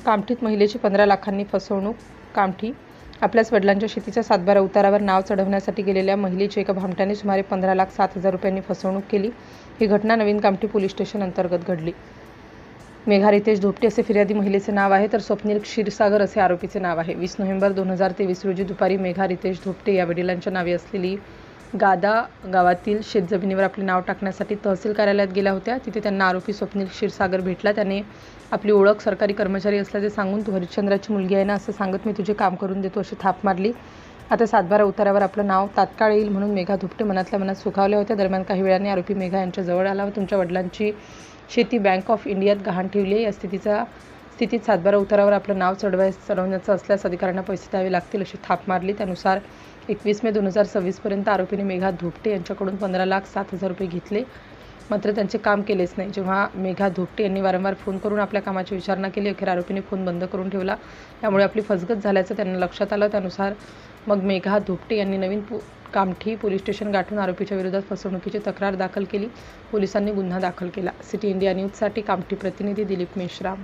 कामठीत महिलेची 15 लाखांनी फसवणूक. कामठी. आपल्याच वडिलांच्या शेतीच्या सातबारा उतारावर नाव चढवण्यासाठी गेलेल्या महिलेची एका भामट्याने सुमारे 15,07,000 रुपयांनी फसवणूक केली. ही घटना नवीन कामठी पोलीस स्टेशन अंतर्गत घडली. मेघा रितेश धोपटे असे फिर्यादी महिलेचे नाव आहे, तर स्वप्नील क्षीरसागर असे आरोपीचे नाव आहे. 20 नोव्हेंबर 2023 रोजी दुपारी मेघा रितेश धोपटे या वडिलांच्या नावे असलेली गादा गावातील शेतजमिनीवर आपले नाव टाकण्यासाठी तहसील कार्यालयात गेल्या होत्या. तिथे त्यांना आरोपी स्वप्नील क्षीरसागर भेटला. त्याने आपली ओळख सरकारी कर्मचारी असल्याचे सांगून तू हरिश्चंद्राची मुलगी आहे ना असं सांगत मी तुझे काम करून देतो अशी थाप मारली. आता सातबारा उतारावर आपलं नाव तात्काळ येईल म्हणून मेघा धोपटे मनातल्या मनात सुखावल्या होत्या. दरम्यान काही वेळाने आरोपी मेघा यांच्या जवळ आला व तुमच्या वडिलांची शेती बँक ऑफ इंडियात गहाण ठेवली आहे. या स्थितीत सातबारा उतारावर आपलं नाव चढवण्याचं असल्यास अधिकाऱ्यांना पैसे द्यावे लागतील अशी थाप मारली. त्यानुसार 21 मे 2026 पर्यंत आरोपीने मेघा धोपटे यांच्याकडून 15,07,000 रुपये घेतले, मात्र त्यांचे काम केलेच नाही. जेव्हा मेघा धोपटे यांनी वारंवार फोन करून आपल्या कामाची विचारणा केली, अखेर आरोपीने फोन बंद करून ठेवला. त्यामुळे आपली फसगत झाल्याचं त्यांना लक्षात आलं. त्यानुसार मग मेघा धोपटे यांनी नवीन कामठी पोलीस स्टेशन गाठून आरोपीच्या विरोधात फसवणुकीची तक्रार दाखल केली. पोलिसांनी गुन्हा दाखल केला. सिटी इंडिया न्यूजसाठी कामठी प्रतिनिधी दिलीप मेश्राम.